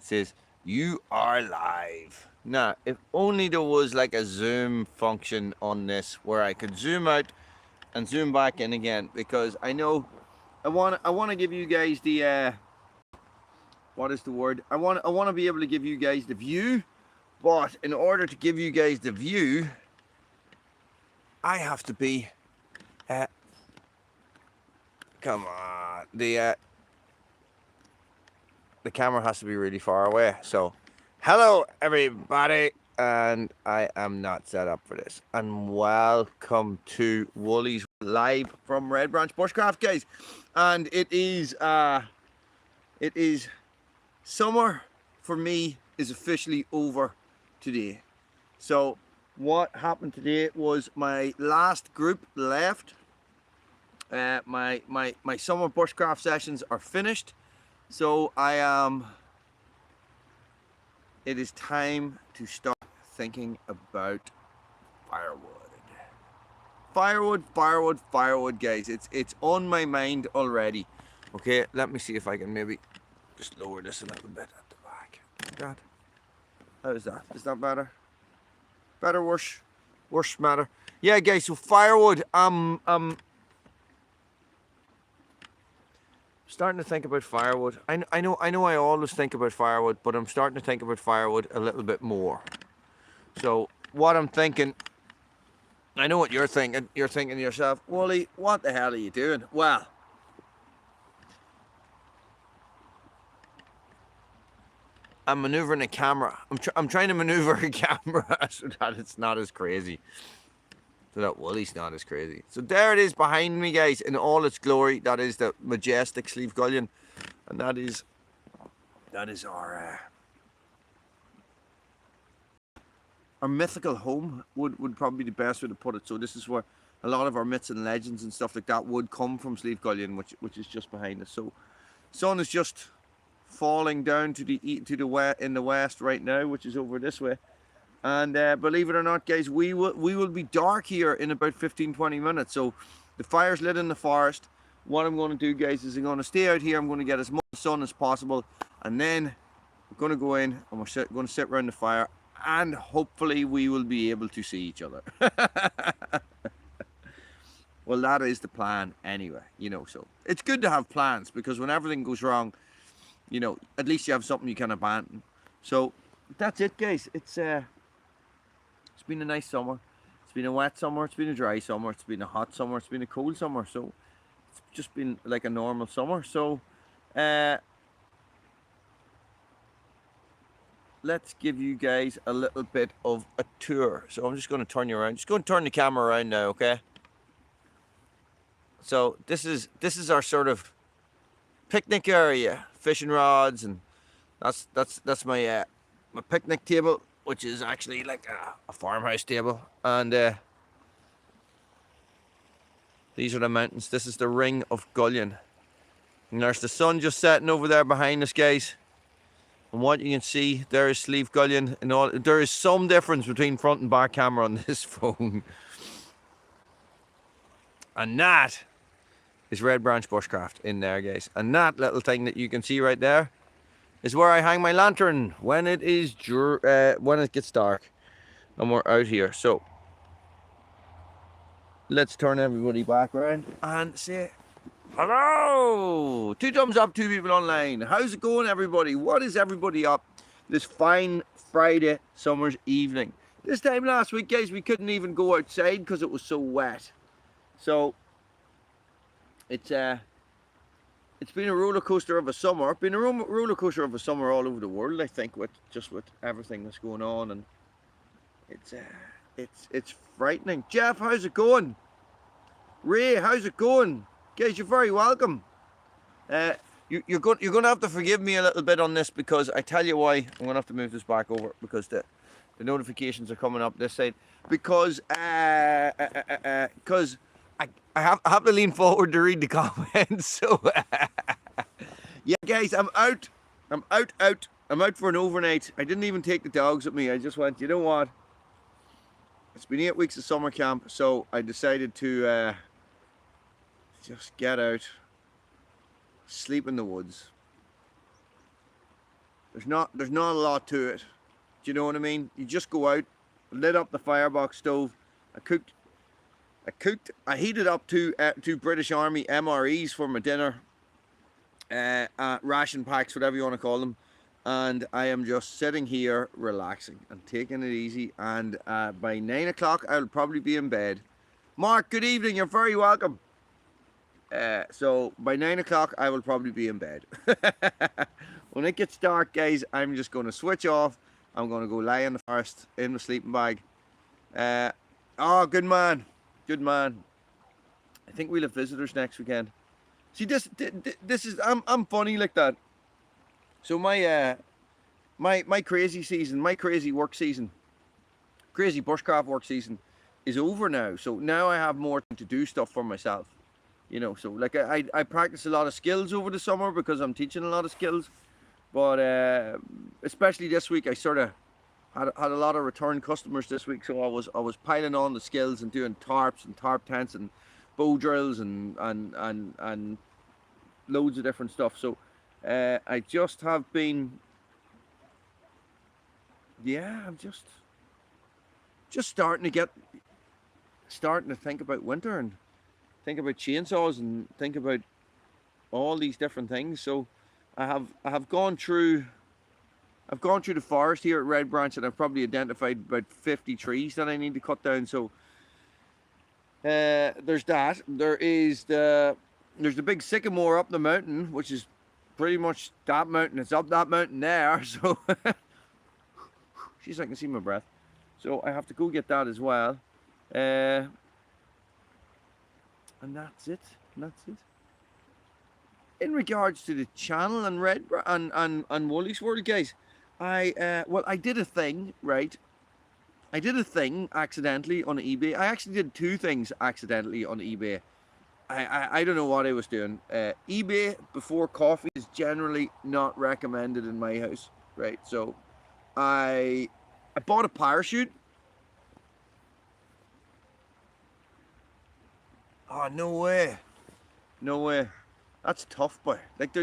says, "You are live." Now, if only there was like a zoom function on this where I could zoom out and zoom back in again, because I know I want to give you guys the what is the word? I want to be able to give you guys the view, but in order to give you guys the view, I have to be come on, the camera has to be really far away. So, hello everybody, and I am not set up for this. And welcome to Woolly's live from Red Branch Bushcraft, guys. And it is summer for me is officially over today. So what happened today was my last group left. My summer bushcraft sessions are finished. So it is time to start thinking about firewood. Firewood, guys. It's on my mind already. Okay, let me see if I can maybe just lower this a little bit at the back. God, how is that? Is that better? Better, worse? Worse, matter? Yeah, guys. So firewood. Starting to think about firewood. I know I always think about firewood, but I'm starting to think about firewood a little bit more. So what I'm thinking, I know what you're thinking. You're thinking to yourself, Wooly, what the hell are you doing? Well, I'm maneuvering a camera. I'm trying to maneuver a camera so that it's not as crazy. So that Wooly's not as crazy. So there it is behind me, guys, in all its glory. That is the majestic Slieve Gullion, and that is our mythical home. Would probably be the best way to put it. So this is where a lot of our myths and legends and stuff like that would come from, Slieve Gullion, which is just behind us. So sun is just falling down to the west right now, which is over this way. And believe it or not, guys, we will be dark here in about 15-20 minutes. So the fire's lit in the forest. What I'm going to do, guys, is I'm going to stay out here. I'm going to get as much sun as possible, and then we're going to go in and we're going to sit around the fire, and hopefully we will be able to see each other. Well, that is the plan anyway, you know. So it's good to have plans, because when everything goes wrong, you know, at least you have something you can abandon. So that's it, guys. It's been a nice summer. It's been a wet summer. It's been a dry summer. It's been a hot summer. It's been a cold summer. So it's just been like a normal summer. So let's give you guys a little bit of a tour. So I'm just going to turn you around. Just going to turn the camera around now, okay? So this is our sort of picnic area, fishing rods, and that's my my picnic table, which is actually like a farmhouse table. And these are the mountains. This is the Ring of Gullion. And there's the sun just setting over there behind us, guys. And what you can see, there is Slieve Gullion. And all. There is some difference between front and back camera on this phone. And that is Red Branch Bushcraft in there, guys. And that little thing that you can see right there is where I hang my lantern when it gets dark and we're out here. So let's turn everybody back around and say hello. 2 thumbs up, 2 people online. How's it going, everybody? What is everybody up this fine Friday summer's evening? This time last week, guys, we couldn't even go outside because it was so wet. So it's been a roller coaster of a summer. It's been a roller coaster of a summer all over the world, I think, with everything that's going on, and it's frightening. Jeff, how's it going? Ray, how's it going? Guys, you're very welcome. You're going to have to forgive me a little bit on this, because I tell you why. I'm going to have to move this back over, because the notifications are coming up this side, because I have to lean forward to read the comments. So yeah, guys, I'm out for an overnight. I didn't even take the dogs with me. I just went, you know what, it's been 8 weeks of summer camp, so I decided to just get out, sleep in the woods. There's not a lot to it. Do you know what I mean? You just go out, lit up the firebox stove. I heated up two British Army MREs for my dinner, ration packs, whatever you want to call them, and I am just sitting here relaxing and taking it easy. And by 9 o'clock, I'll probably be in bed. Mark, good evening. You're very welcome. So by 9 o'clock, I will probably be in bed. When it gets dark, guys, I'm just going to switch off. I'm going to go lie in the forest in my sleeping bag. Oh, good man. Good man. I think we'll have visitors next weekend. See, this is, I'm funny like that. So my crazy season, my crazy work season, crazy bushcraft work season is over now. So now I have more time to do stuff for myself. You know, so like I practice a lot of skills over the summer because I'm teaching a lot of skills. But especially this week, I sort of had a lot of return customers this week, so I was piling on the skills and doing tarps and tarp tents and bow drills and loads of different stuff. So I just have been, yeah, I'm just starting to think about winter and think about chainsaws and think about all these different things. So I have gone through the forest here at Red Branch, and I've probably identified about 50 trees that I need to cut down. So there's that. There's the big sycamore up the mountain, which is pretty much that mountain. It's up that mountain there. So jeez, I can see my breath. So I have to go get that as well. And that's it. In regards to the channel and and Woolly's World, guys, I did a thing, right? I did a thing accidentally on eBay. I actually did two things accidentally on eBay. I don't know what I was doing. eBay before coffee is generally not recommended in my house, right? So I bought a parachute. Oh, no way. No way. That's tough, boy. Like,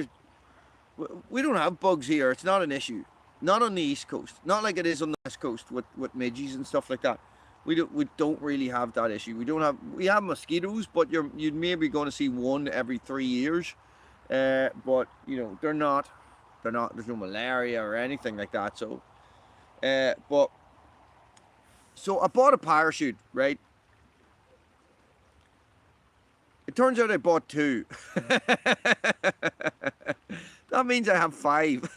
we don't have bugs here. It's not an issue. Not on the East Coast. Not like it is on the West Coast with midges and stuff like that. We don't really have that issue. We have mosquitoes, but you'd maybe going to see one every 3 years. But you know, they're not. There's no malaria or anything like that. So, so I bought a parachute, right? It turns out I bought two. That means I have 5.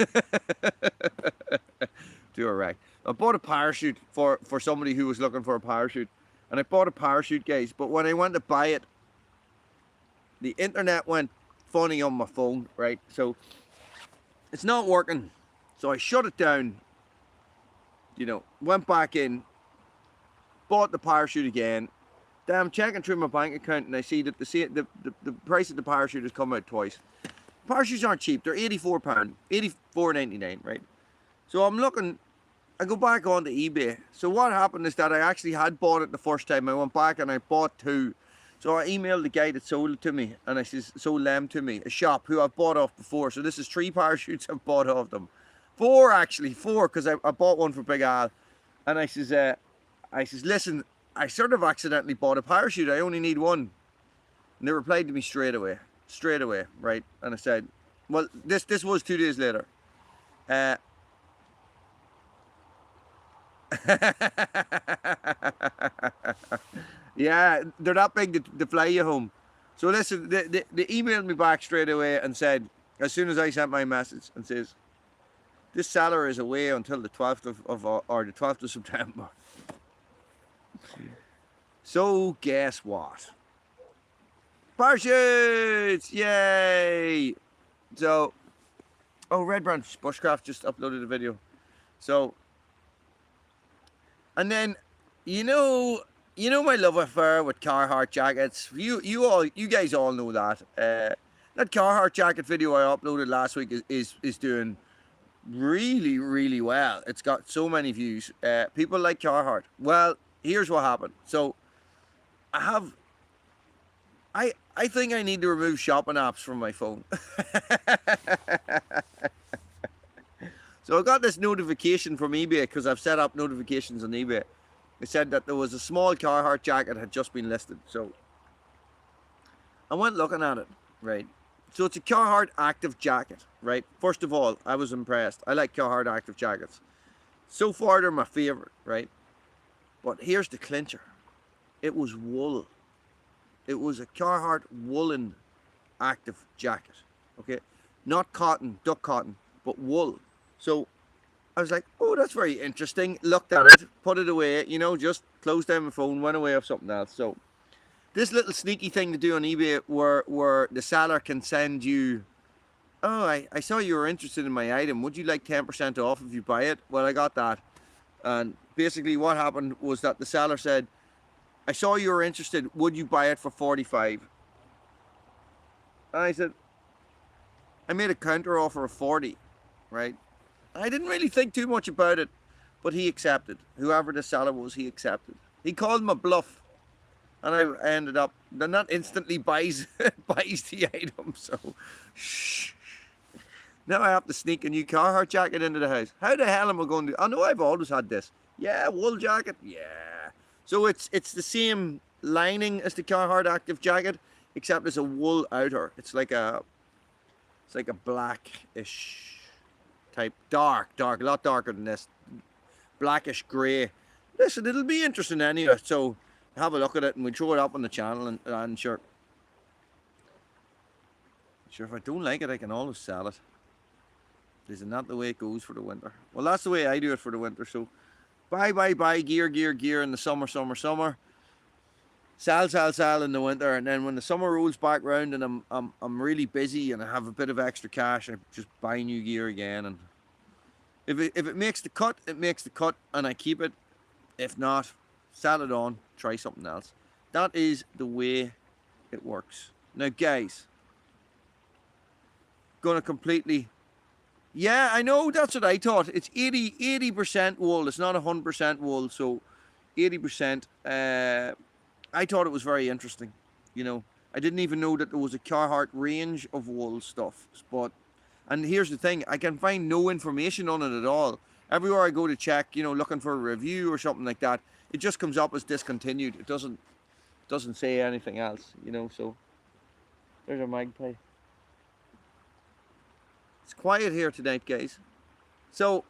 Do a right. I bought a parachute for somebody who was looking for a parachute. And I bought a parachute, guys. But when I went to buy it, the internet went funny on my phone, right? So it's not working. So I shut it down. You know, went back in, bought the parachute again. Then I'm checking through my bank account and I see that the price of the parachute has come out twice. Parachutes aren't cheap. They're £84, £84.99, right? So I'm looking, I go back onto eBay. So what happened is that I actually had bought it the first time. I went back and I bought 2. So I emailed the guy that sold it to me, and I says, sold them to me, a shop who I've bought off before. So this is 3 parachutes I've bought off them. 4 actually, 4, because I bought one for Big Al. And I says, listen, I sort of accidentally bought a parachute. I only need one. And they replied to me straight away, right? And I said, well, this was 2 days later. Yeah, they're that big to fly you home. So listen, they emailed me back straight away and said, as soon as I sent my message, and says, this seller is away until the 12th or the 12th of September. So guess what? Parachutes! Yay! So, oh, Red Branch Bushcraft just uploaded a video. So, and then, you know my love affair with Carhartt jackets. You guys all know that. That Carhartt jacket video I uploaded last week is doing really, really well. It's got so many views. People like Carhartt. Well, here's what happened. So I think I need to remove shopping apps from my phone. So I got this notification from eBay because I've set up notifications on eBay. It said that there was a small Carhartt jacket had just been listed. So I went looking at it, right? So it's a Carhartt active jacket, right? First of all, I was impressed. I like Carhartt active jackets. So far, they're my favorite, right? But here's the clincher. It was wool. It was a Carhartt woolen active jacket, okay? Not cotton, duck cotton, but wool. So I was like, oh, that's very interesting. Looked at it, put it away, you know, just closed down my phone, went away of something else. So this little sneaky thing to do on eBay where the seller can send you, oh, I saw you were interested in my item. Would you like 10% off if you buy it? Well, I got that. And basically what happened was that the seller said, I saw you were interested. Would you buy it for 45? And I said, I made a counter offer of 40, right? I didn't really think too much about it, but he accepted. Whoever the seller was, he accepted. He called my bluff, and I ended up, then that instantly buys the item, so shh. Now I have to sneak a new Carhartt jacket into the house. How the hell am I going to, I know I've always had this. Yeah, wool jacket, yeah. So it's the same lining as the Carhartt active jacket, except it's a wool outer. It's like a blackish type, dark, a lot darker than this, blackish grey. Listen, it'll be interesting anyway. So have a look at it, and we'll throw it up on the channel, and sure, if I don't like it, I can always sell it. Isn't that the way it goes for the winter? Well, that's the way I do it for the winter. So buy, gear in the summer. Sell in the winter, and then when the summer rolls back round and I'm really busy and I have a bit of extra cash, I just buy new gear again. And if it makes the cut, it makes the cut, and I keep it. If not, sell it on, try something else. That is the way it works. Now, guys, gonna completely. Yeah, I know, that's what I thought. It's 80% wool. It's not 100% wool, so 80%. I thought it was very interesting. You know, I didn't even know that there was a Carhartt range of wool stuff. And here's the thing, I can find no information on it at all. Everywhere I go to check, you know, looking for a review or something like that, it just comes up as discontinued. It doesn't say anything else, you know. So there's a magpie. It's quiet here tonight, guys. So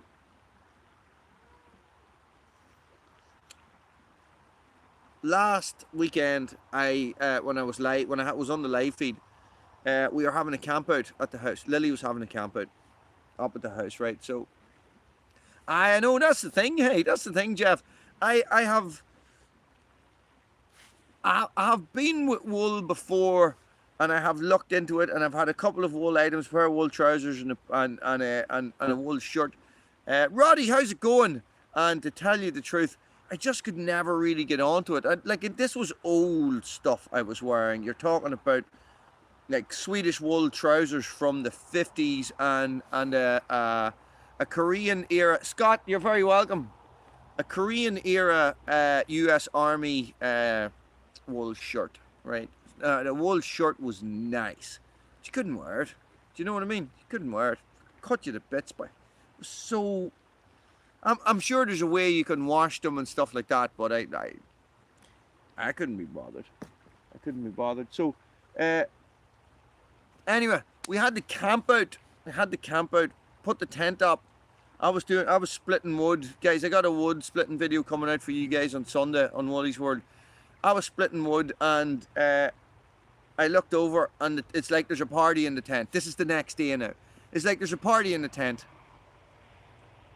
last weekend, when I was on the live feed, we were having a camp out at the house. Lily was having a camp out up at the house, right? So I know that's the thing. Hey, that's the thing, Jeff. I have been with wool before, and I have looked into it, and I've had a couple of wool items, a pair of wool trousers and a wool shirt. Roddy, how's it going? And to tell you the truth, I just could never really get onto it. This was old stuff I was wearing. You're talking about like Swedish wool trousers from the 50s and a Korean era. Scott, you're very welcome. A Korean era US Army wool shirt, right? The wool shirt was nice, but you couldn't wear it. Do you know what I mean? You couldn't wear it. Cut you to bits, boy. It was so. I'm sure there's a way you can wash them and stuff like that, but I couldn't be bothered. I couldn't be bothered. So, anyway, we had the camp out. Put the tent up. I was splitting wood, guys. I got a wood splitting video coming out for you guys on Sunday on Wally's World. I was splitting wood, and I looked over, and it's like there's a party in the tent. This is the next day now. It's like there's a party in the tent.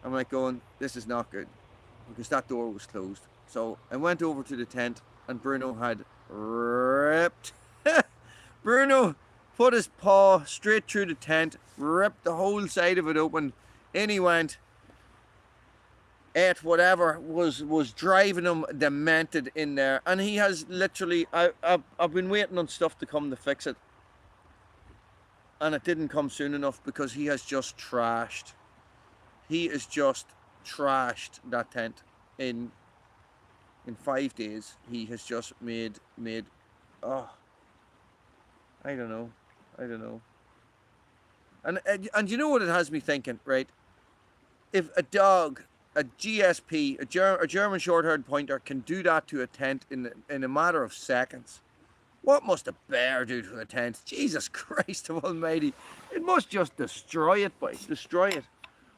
I'm like going, this is not good, because that door was closed. So I went over to the tent, and Bruno had ripped. Bruno put his paw straight through the tent, ripped the whole side of it open. In he went, ate whatever was driving him demented in there. And he has literally, I've been waiting on stuff to come to fix it. And it didn't come soon enough, because he has just trashed. He has just trashed that tent in 5 days. He has just made, oh, I don't know. And you know what it has me thinking, right? if a dog, a GSP, a German short-haired pointer, can do that to a tent in a matter of seconds, what must a bear do to a tent? Jesus Christ almighty. It must just destroy it, boys. Destroy it.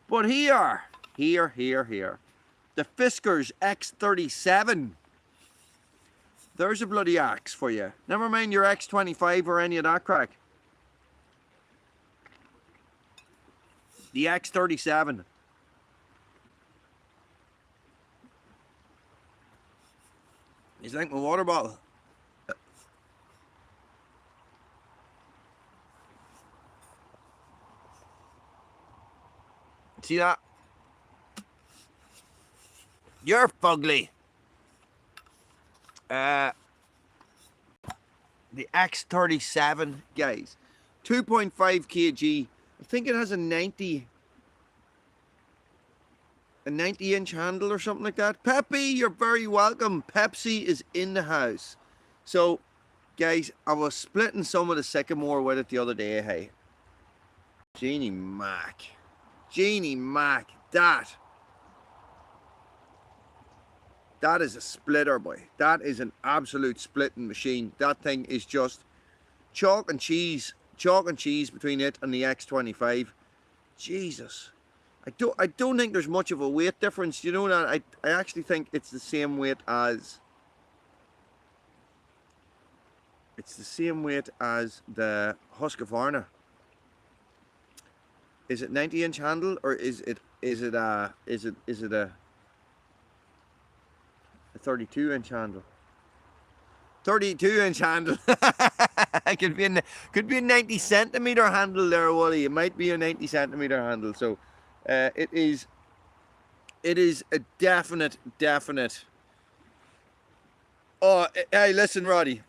But here. The Fiskars X37. There's a bloody axe for you. Never mind your X25 or any of that crack. The X37. It's like my water bottle. See that? You're fugly. The X37, guys. 2.5 kg. I think it has a 90 inch handle or something like that. Peppy, you're very welcome. Pepsi is in the house. So, guys, I was splitting some of the sycamore with it the other day, hey. Jeannie Mac. Jeannie Mac. That is a splitter, boy. That is an absolute splitting machine. That thing is just chalk and cheese between it and the X25. Jesus. I don't think there's much of a weight difference. You know that? I actually think it's the same weight as the Husqvarna. Is it 90 inch handle or is it a 32 inch handle? 32 inch handle. could be a 90 centimeter handle there, Wally. It might be a 90 centimeter handle. So it is a definite. Oh, hey, listen, Roddy.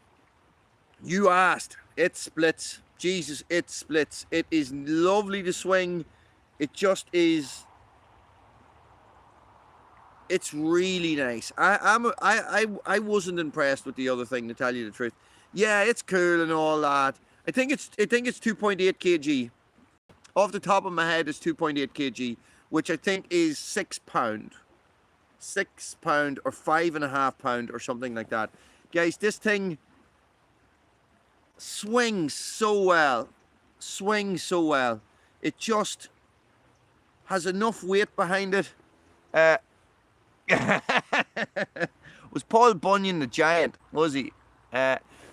You asked. It splits. Jesus, it splits. It is lovely to swing. It just is. It's really nice. I wasn't impressed with the other thing, to tell you the truth. Yeah, it's cool and all that. I think it's 2.8 kg. Off the top of my head, it's 2.8 kg, which I think is £6. £6 or £5.5 or something like that. Guys, this thing swings so well. It just has enough weight behind it. Was Paul Bunyan the giant, was he?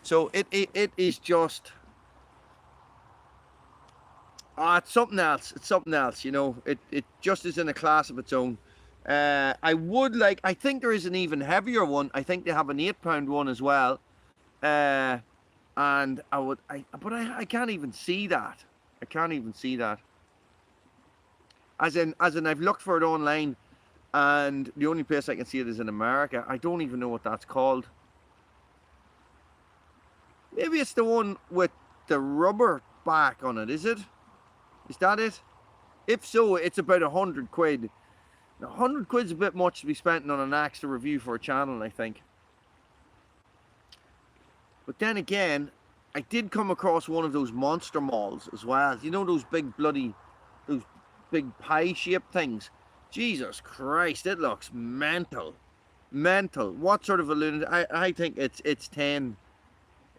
So it is just it's something else. It's something else, you know. It just is in a class of its own. I think there is an even heavier one. I think they have an £8 one as well. And I can't even see that. I can't even see that. As in I've looked for it online, and the only place I can see it is in America. I don't even know what that's called. Maybe it's the one with the rubber back on it, is it? Is that it? If so, it's about 100 quid. Now, 100 quid's a bit much to be spent on an axe to review for a channel, I think. But then again, I did come across one of those monster mauls as well. You know those big pie-shaped things? Jesus Christ, it looks mental. Mental. What sort of a lunatic? I think it's 10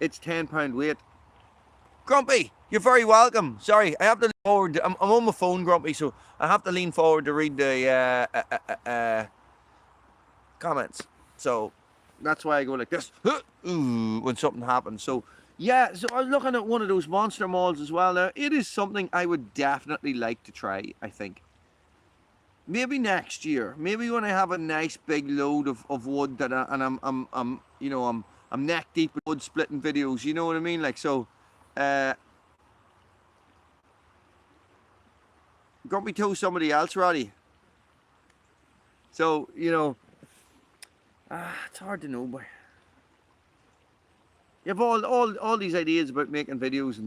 £10 weight. Grumpy, you're very welcome. Sorry, I have to lean forward. I'm on my phone, Grumpy, so I have to lean forward to read the comments. So that's why I go like this when something happens. So yeah, so I was looking at one of those monster mauls as well. Now it is something I would definitely like to try. I think maybe next year. Maybe when I have a nice big load of wood that I'm neck deep in wood splitting videos. You know what I mean? Like so. Grumpy told somebody else, Roddy. So, you know, it's hard to know, boy. You have all these ideas about making videos,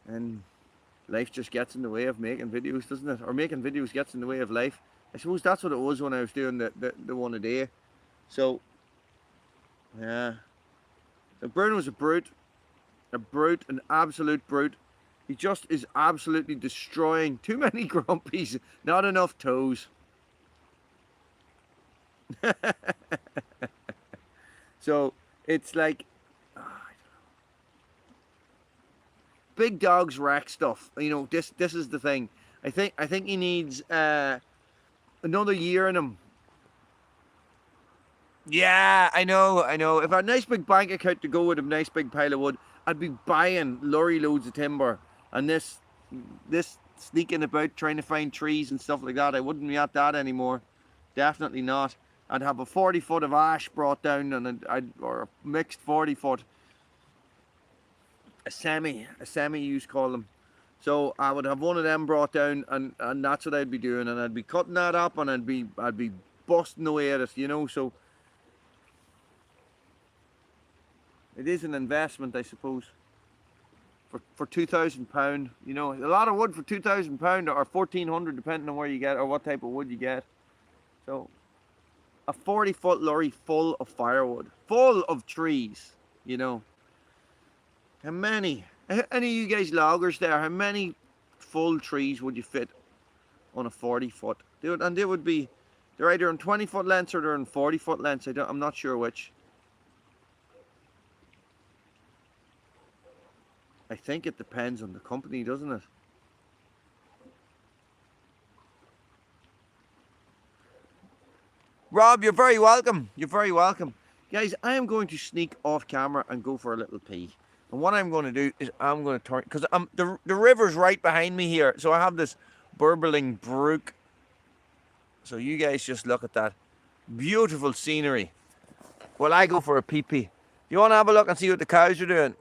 and life just gets in the way of making videos, doesn't it? Or making videos gets in the way of life. I suppose that's what it was when I was doing the one a day. So, yeah. So Bruno was a brute, an absolute brute. He just is absolutely destroying. Too many grumpies, not enough toes. So it's like, big dogs wreck stuff. You know, this is the thing. I think he needs another year in him. Yeah, I know. If I had a nice big bank account to go with a nice big pile of wood, I'd be buying lorry loads of timber. And this sneaking about trying to find trees and stuff like that, I wouldn't be at that anymore. Definitely not. I'd have a 40 foot of ash brought down, and or a mixed 40 foot, a semi you call them. So I would have one of them brought down, and that's what I'd be doing, and I'd be cutting that up, and I'd be busting away at it, you know. So it is an investment, I suppose. For £2,000, you know, a lot of wood for £2,000 or £1,400, depending on where you get or what type of wood you get. So a 40 foot lorry full of firewood, full of trees, you know. How many? Any of you guys loggers there? How many full trees would you fit on a 40 foot? And they would be, they're either in 20 foot lengths or they're in 40 foot lengths. I'm not sure which. I think it depends on the company, doesn't it? Rob, you're very welcome. You're very welcome. Guys, I am going to sneak off camera and go for a little pee. And what I'm going to do is I'm going to turn, because the river's right behind me here. So I have this burbling brook. So you guys just look at that beautiful scenery. Well, I go for a pee-pee. You want to have a look and see what the cows are doing?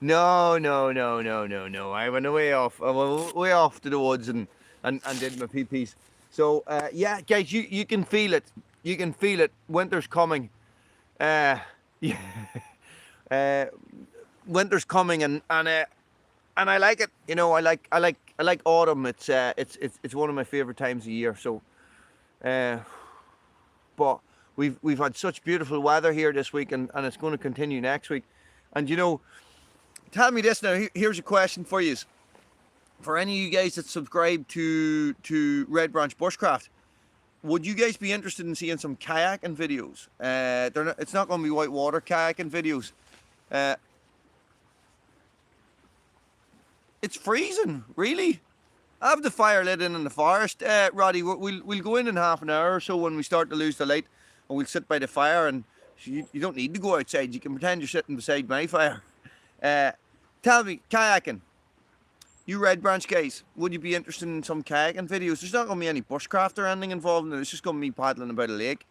No. I went way off. I went way off to the woods and did my pee-pees. So yeah, guys, you can feel it. You can feel it. Winter's coming. Yeah. Winter's coming, and I like it. You know, I like autumn. It's one of my favorite times of year. So, but we've had such beautiful weather here this week, and it's going to continue next week. And you know, tell me this now. Here's a question for you. For any of you guys that subscribe to Red Branch Bushcraft, would you guys be interested in seeing some kayaking videos? It's not going to be whitewater kayaking videos. It's freezing, really. I have the fire lit in the forest. Roddy, we'll go in half an hour or so when we start to lose the light, and we'll sit by the fire, and you don't need to go outside. You can pretend you're sitting beside my fire. Tell me, kayaking. You Red Branch guys, would you be interested in some kayaking videos? There's not going to be any bushcraft or anything involved in it. It's just going to be paddling about a lake.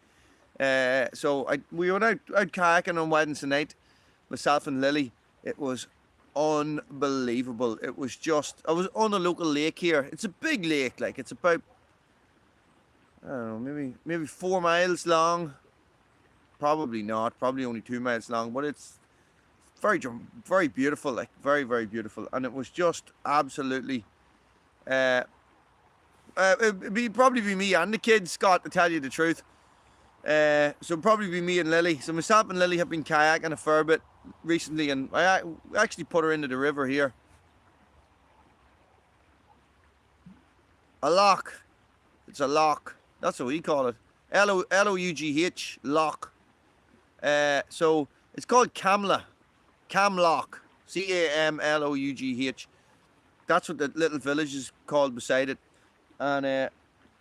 So we went out kayaking on Wednesday night, myself and Lily. It was unbelievable. It was just, I was on a local lake here. It's a big lake, like it's about, I don't know, maybe 4 miles long. Probably not. Probably only 2 miles long. But it's very beautiful. Like very beautiful. And it was just absolutely. It'd probably be me and the kids, Scott, to tell you the truth. So probably be me and Lily. So myself and Lily have been kayaking a fair bit recently, and I actually put her into the river here. A loch. It's a loch. That's what we call it. Lough, loch. So it's called Camlough. Camlough. Camlough. That's what the little village is called beside it. And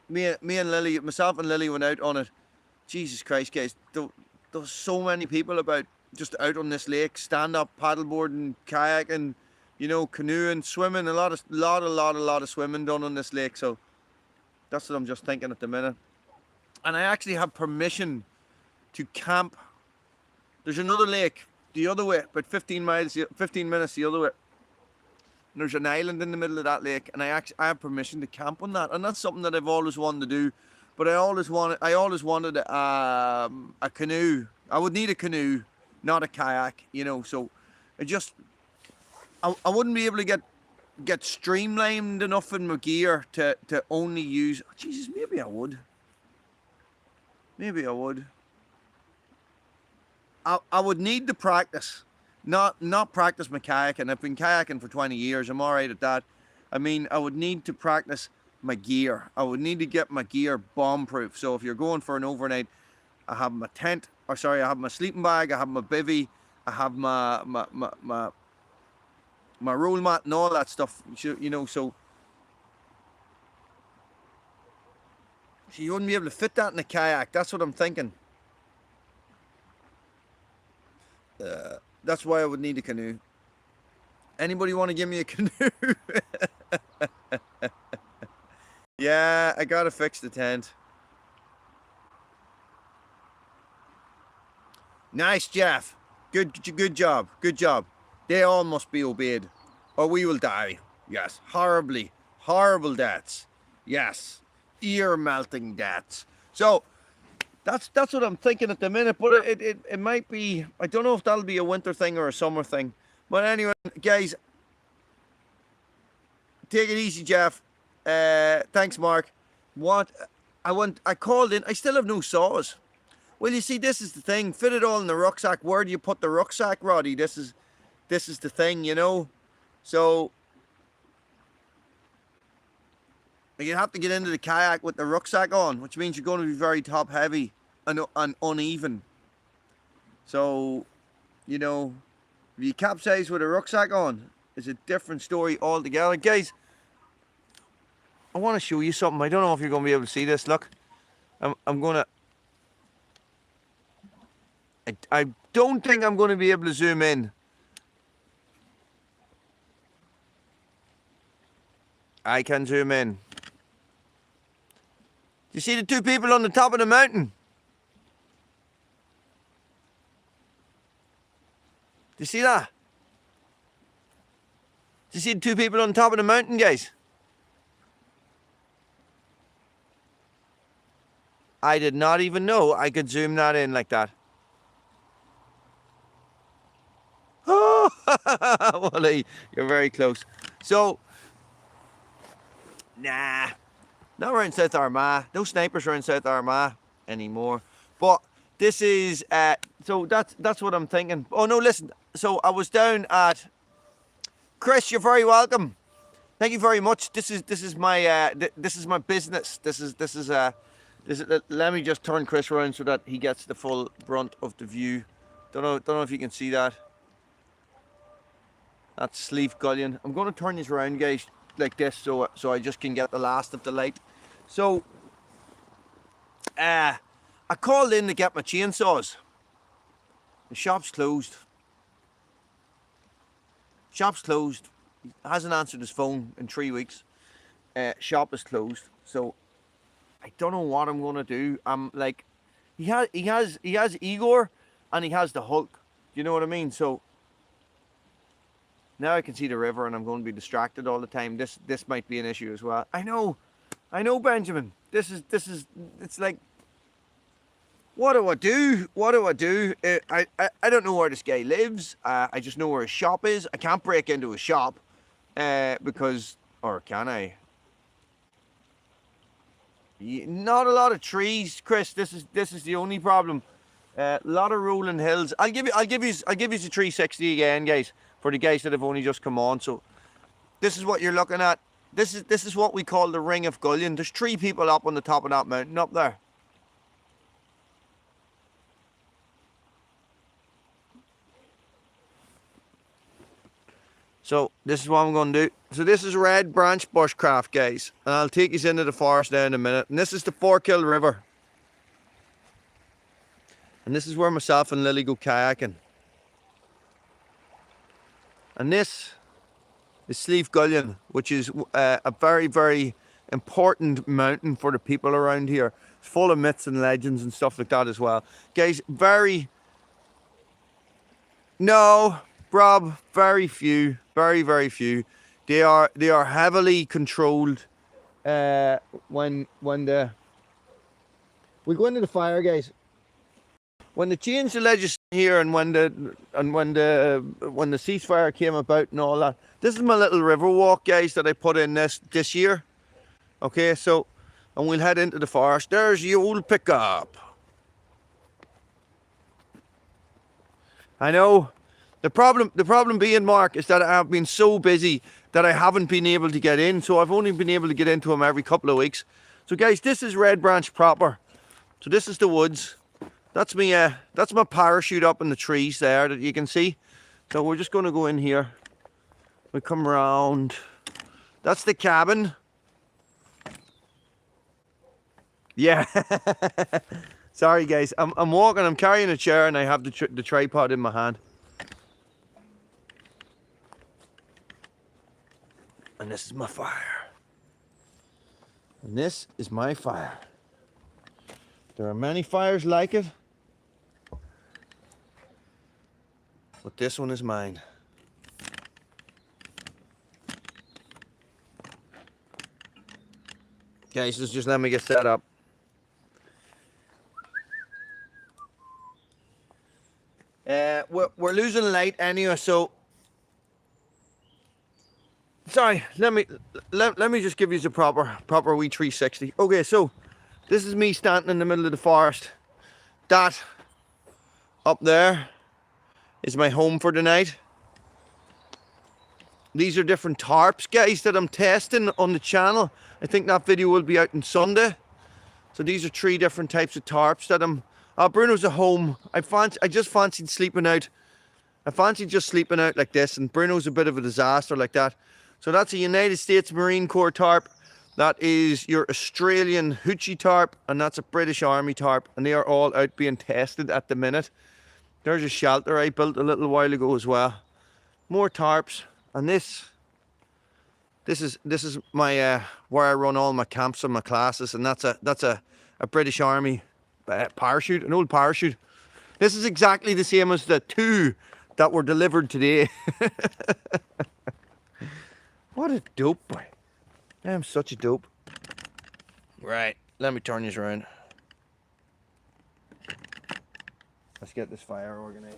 me and Lily, myself and Lily went out on it. Jesus Christ, guys, there's so many people about just out on this lake, stand up, paddleboarding, kayaking, you know, canoeing, swimming, a lot of swimming done on this lake. So that's what I'm just thinking at the minute. And I actually have permission to camp. There's another lake the other way, about 15 minutes the other way. And there's an island in the middle of that lake, and I have permission to camp on that, and that's something that I've always wanted to do. But I always wanted a canoe. I would need a canoe, not a kayak, you know. So I wouldn't be able to get streamlined enough in my gear to only use. Oh, Jesus, maybe I would. Maybe I would. I would need to practice, not practice my kayaking. I've been kayaking for 20 years. I'm all right at that. I mean, I would need to practice my gear. I would need to get my gear bomb-proof. So if you're going for an overnight, I have my tent, I have my sleeping bag, I have my bivvy, I have my roll mat and all that stuff, you know. So you wouldn't be able to fit that in a kayak. That's what I'm thinking. That's why I would need a canoe. Anybody want to give me a canoe? Yeah, I gotta fix the tent. Nice, Jeff. Good job. Good job. They all must be obeyed, or we will die. Yes, horrible deaths. Yes, ear-melting deaths. So that's what I'm thinking at the minute. But it might be. I don't know if that'll be a winter thing or a summer thing. But anyway, guys, take it easy, Jeff. Thanks, Mark. I called in. I still have no saws. Well, you see, this is the thing. Fit it all in the rucksack. Where do you put the rucksack, Roddy? This is the thing, you know. So you have to get into the kayak with the rucksack on, which means you're going to be very top heavy and uneven. So, you know, if you capsize with a rucksack on, it's a different story altogether, guys. I want to show you something. I don't know if you're going to be able to see this. Look, I'm going to... I don't think I'm going to be able to zoom in. I can zoom in. Do you see the two people on the top of the mountain? Do you see that? Do you see the two people on top of the mountain, guys? I did not even know I could zoom that in like that. Oh, Wally, you're very close. So, nah, not around South Armagh. No snipers around South Armagh anymore. But this is, so that's what I'm thinking. Oh no, listen. So I was down at, Chris, you're very welcome. Thank you very much. This is my business. Let me just turn Chris around so that he gets the full brunt of the view. Don't know if you can see that. That's Sleeve Gullion. I'm going to turn this around, guys, like this, so I just can get the last of the light. So, I called in to get my chainsaws. The shop's closed. Shop's closed. He hasn't answered his phone in 3 weeks. Shop is closed. So, I don't know what I'm going to do. I'm like, he has Igor, and he has the Hulk. Do you know what I mean? So. Now I can see the river and I'm going to be distracted all the time. This might be an issue as well. I know. I know, Benjamin. It's like, what do I do? What do I do? I don't know where this guy lives. I just know where his shop is. I can't break into his shop because, or can I? Not a lot of trees, Chris. This is the only problem. A lot of rolling hills. I'll give you the 360 again, guys, for the guys that have only just come on. So this is what you're looking at. This is what we call the Ring of Gullion. There's 3 people up on the top of that mountain up there. So this is what I'm going to do. So this is Red Branch Bushcraft, guys, and I'll take you into the forest there in a minute. And this is the Forkill River, and this is where myself and Lily go kayaking. And this is Slieve Gullion, which is a very, very important mountain for the people around here. It's full of myths and legends and stuff like that as well, guys. No, Rob, very few, very, very few. They are heavily controlled. When the we go into the fire, guys. When they changed the legislation here, and when the ceasefire came about and all that, this is my little river walk, guys, that I put in this year. Okay, so, and we'll head into the forest. There's the old pickup. I know. The problem being, Mark, is that I've been so busy that I haven't been able to get in. So I've only been able to get into them every couple of weeks. So guys, this is Red Branch proper. So this is the woods. That's my parachute up in the trees there that you can see. So we're just going to go in here. We come around. That's the cabin. Yeah. Sorry guys, I'm walking. I'm carrying a chair and I have the tripod in my hand. And this is my fire. And this is my fire. There are many fires like it, but this one is mine. Okay, so just let me get set up. We're losing light anyway, so sorry. Let me just give you the proper wee 360. Okay, so this is me standing in the middle of the forest. That up there is my home for the night. These are different tarps, guys, that I'm testing on the channel. I think that video will be out on Sunday. So these are 3 different types of tarps that I'm. Bruno's at home. I just fancied sleeping out. I fancied just sleeping out like this, and Bruno's a bit of a disaster like that. So that's a United States Marine Corps tarp. That is your Australian Hoochie tarp, and that's a British Army tarp, and they are all out being tested at the minute. There's a shelter I built a little while ago as well. More tarps, and this is my where I run all my camps and my classes, and that's a British Army parachute, an old parachute. This is exactly the same as the 2 that were delivered today. What a dope boy. I'm such a dope. Right, let me turn you around. Let's get this fire organized.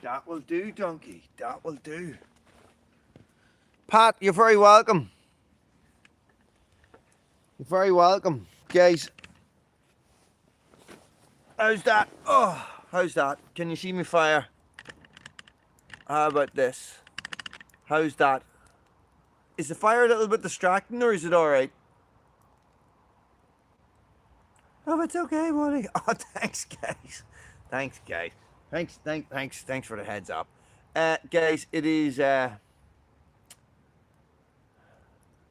That will do, donkey. That will do. Pat, you're very welcome. You're very welcome. Guys, how's that? Oh, how's that? Can you see me fire? How about this? How's that? Is the fire a little bit distracting, or is it all right? Oh, it's okay, Wally. Oh, thanks, guys. Thanks, guys. Thanks for the heads up, guys. It is.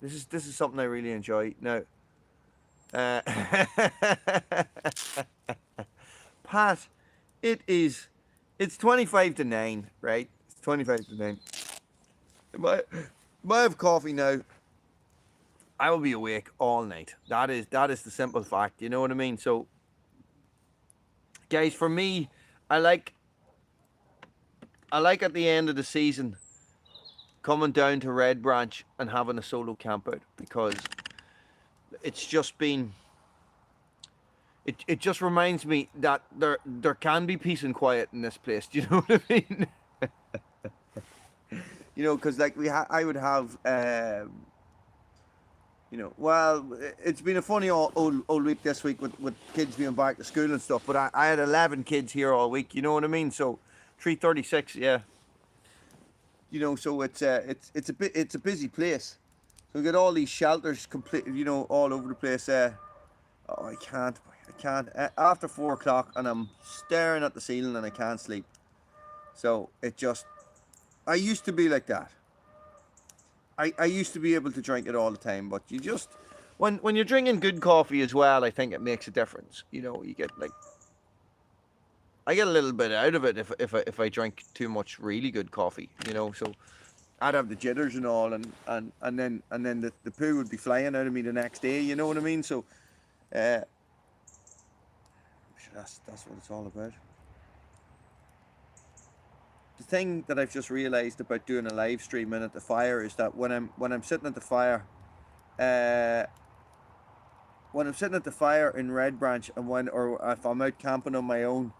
This is something I really enjoy now. Pat, it's 25 to 9, right? It's 25 to 9. If I have coffee now, I will be awake all night. That is the simple fact. You know what I mean? So, guys, for me, I like at the end of the season coming down to Red Branch and having a solo camp out, because it's just been. It just reminds me that there can be peace and quiet in this place. Do you know what I mean? You know, because like I would have, you know, well, it's been a funny old week this week with kids being back to school and stuff. But I had 11 kids here all week. You know what I mean? So 336, yeah. You know, so it's a busy place. So we got all these shelters complete, you know, all over the place. Oh, I can't. After 4 o'clock, and I'm staring at the ceiling and I can't sleep. So it just, I used to be like that. I used to be able to drink it all the time, but you just, when you're drinking good coffee as well, I think it makes a difference. You know, you get like, I get a little bit out of it if I drink too much really good coffee. You know, so I'd have the jitters and all, and then the poo would be flying out of me the next day. You know what I mean? So. That's what it's all about. The thing that I've just realised about doing a live stream in at the fire is that when I'm sitting at the fire, in Red Branch, and or if I'm out camping on my own,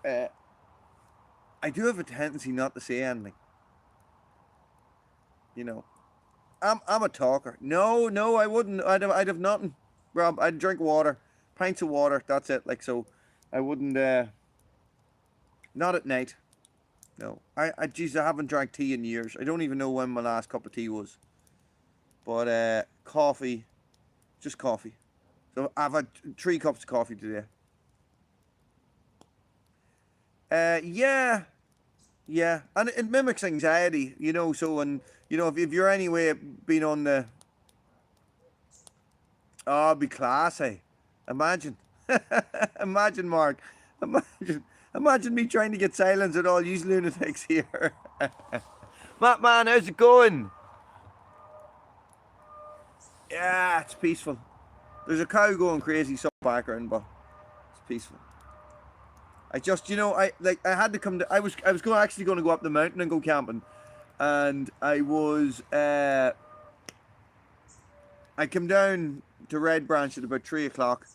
I do have a tendency not to say anything. You know, I'm a talker. No, I wouldn't. I'd have nothing, Rob. I'd drink water. Pints of water, that's it. Like, so I wouldn't not at night. No. Geez, I haven't drank tea in years. I don't even know when my last cup of tea was. But coffee, just coffee. So I've had 3 cups of coffee today. Yeah, and it mimics anxiety, you know. So when, you know, if you're anyway being on the, oh, it'd be class, hey. Imagine, imagine, Mark, imagine me trying to get silence at all you lunatics here. Matt, man, how's it going? Yeah, it's peaceful. There's a cow going crazy some background, but it's peaceful. I just, you know, I had to come to, I was actually going to go up the mountain and go camping, and I came down to Red Branch at about 3 o'clock,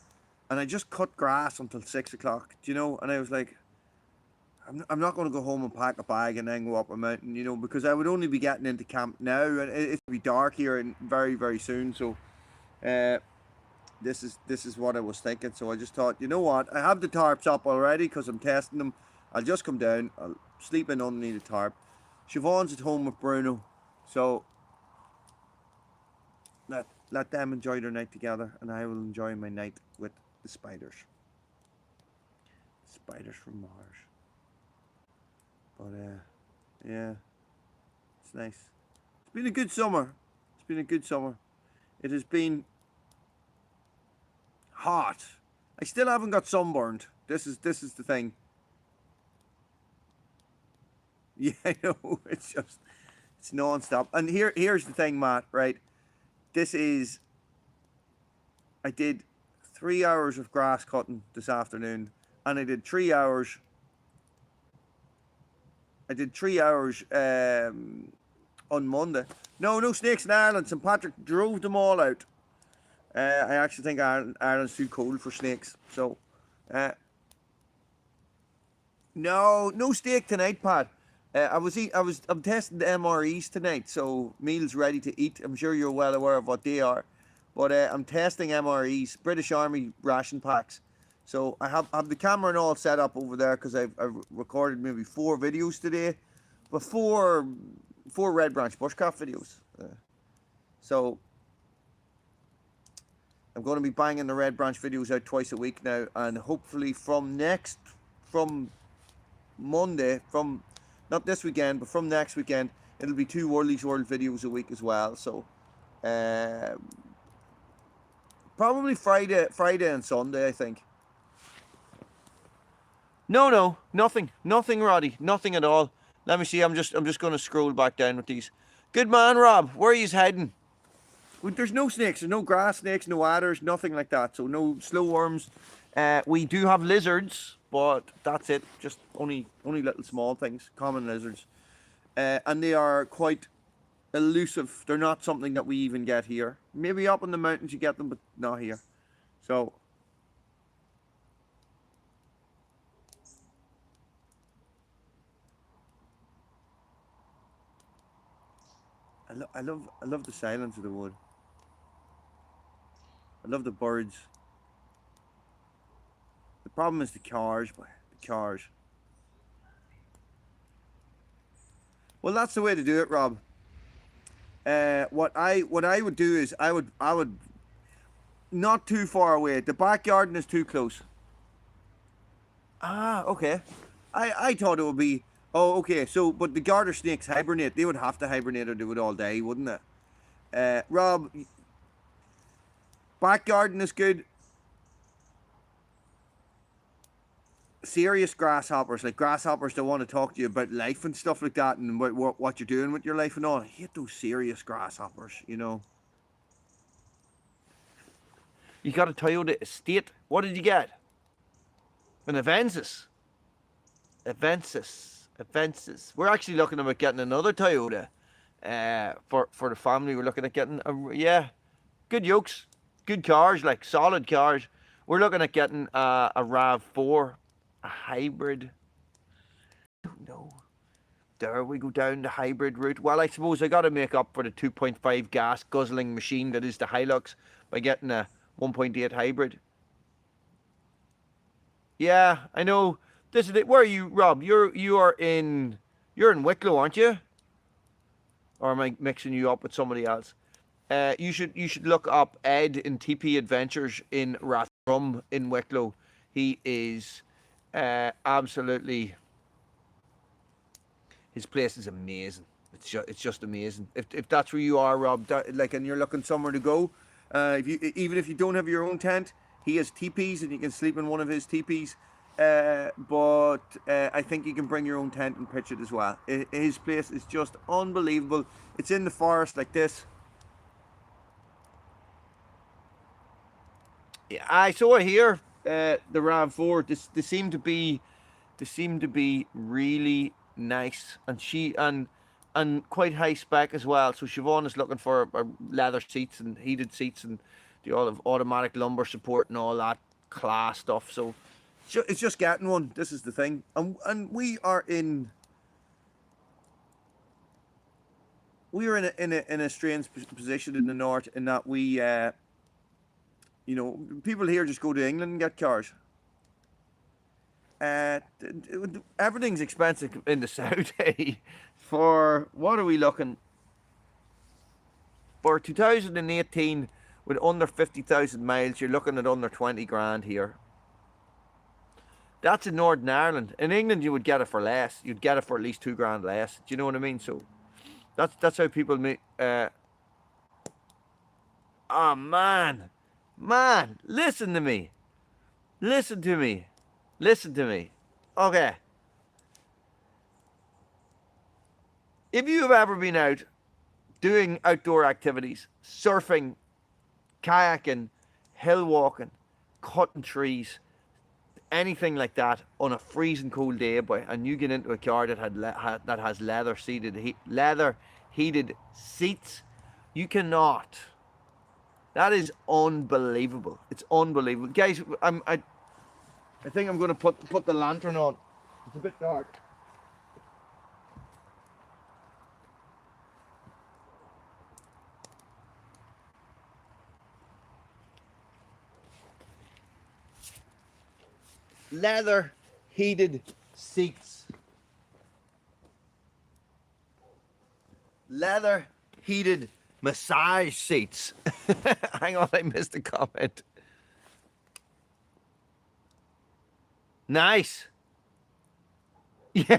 and I just cut grass until 6 o'clock, you know, and I was like, I'm not going to go home and pack a bag and then go up a mountain, you know, because I would only be getting into camp now, and it's be dark here and very, very soon. So this is what I was thinking. So I just thought, you know what, I have the tarps up already because I'm testing them. I'll just come down, I'll sleep in underneath the tarp. Siobhan's at home with Bruno, so let them enjoy their night together, and I will enjoy my night with the spiders. Spiders from Mars. But yeah, it's nice. It's been a good summer. It's been a good summer. It has been hot. I still haven't got sunburned. This is the thing. Yeah, I know. It's non-stop. And here's the thing, Matt, right? I did 3 hours of grass cutting this afternoon, and I did 3 hours. I did 3 hours on Monday. No snakes in Ireland. St. Patrick drove them all out. I actually think Ireland's too cold for snakes. So, no steak tonight, Pat. I'm testing the MREs tonight, so meals ready to eat. I'm sure you're well aware of what they are, but I'm testing MREs, British Army ration packs. So I have the camera and all set up over there because I've recorded maybe 4 videos today, but four Red Branch bushcraft videos. So I'm going to be banging the Red Branch videos out twice a week now, and hopefully from Monday, from not this weekend, but from next weekend, it'll be 2 Worldies World videos a week as well. So probably Friday and Sunday, I think. No, nothing, Roddy, nothing at all. Let me see. I'm just going to scroll back down with these. Good man, Rob. Where are you heading? There's no snakes. There's no grass snakes, no adders, nothing like that. So no slow worms. We do have lizards, but that's it. Just only little small things, common lizards, and they are quite elusive. They're not something that we even get here. Maybe up in the mountains you get them, but not here. So I love the silence of the wood. I love the birds. The problem is the cars, boy. The cars. Well, that's the way to do it, Rob. What I would do is I would not too far away. The back garden is too close. Ah, okay. I thought it would be. Oh, okay. So, but the garter snakes hibernate. They would have to hibernate or they would all die, wouldn't they? Rob, back garden is good. Serious grasshoppers, like grasshoppers that want to talk to you about life and stuff like that, and what you're doing with your life and all. I hate those serious grasshoppers, you know. You got a Toyota Estate. What did you get? An Avensis. We're actually looking about getting another Toyota. For the family, we're looking at getting good yokes, good cars, like solid cars. We're looking at getting a RAV4, a hybrid. No, there we go down the hybrid route. Well, I suppose I got to make up for the 2.5 gas guzzling machine that is the Hilux by getting a 1.8 hybrid. Yeah, I know. This is it. Where are you, Rob? You're in Wicklow, aren't you? Or am I mixing you up with somebody else? You should look up Ed in TP Adventures in Rathdrum in Wicklow. He is absolutely. His place is amazing. It's just amazing. If that's where you are, Rob, and you're looking somewhere to go, even if you don't have your own tent, he has teepees and you can sleep in one of his teepees. But I think you can bring your own tent and pitch it as well. His place is just unbelievable. It's in the forest like this. Yeah, I saw here the RAV4. They seem to be really nice, and quite high spec as well. So Siobhan is looking for leather seats and heated seats and the all of automatic lumbar support and all that class stuff. So it's just getting one. This is the thing, and we are in a strange position in the north in that we people here just go to England and get cars. Everything's expensive in the south. For what are we looking for? 2018 with under 50,000 miles, you're looking at under 20 grand here. That's in Northern Ireland. In England, you would get it for less. You'd get it for at least 2 grand less. Do you know what I mean? So that's how people make. Oh man, listen to me. Okay. If you have ever been out doing outdoor activities, surfing, kayaking, hill walking, cutting trees, anything like that on a freezing cold day, boy, and you get into a car that has leather heated seats, you cannot. That is unbelievable. It's unbelievable, guys. I think I'm going to put the lantern on. It's a bit dark. Leather heated seats. Leather heated Massage seats. Hang on, I missed a comment. Nice. Yeah.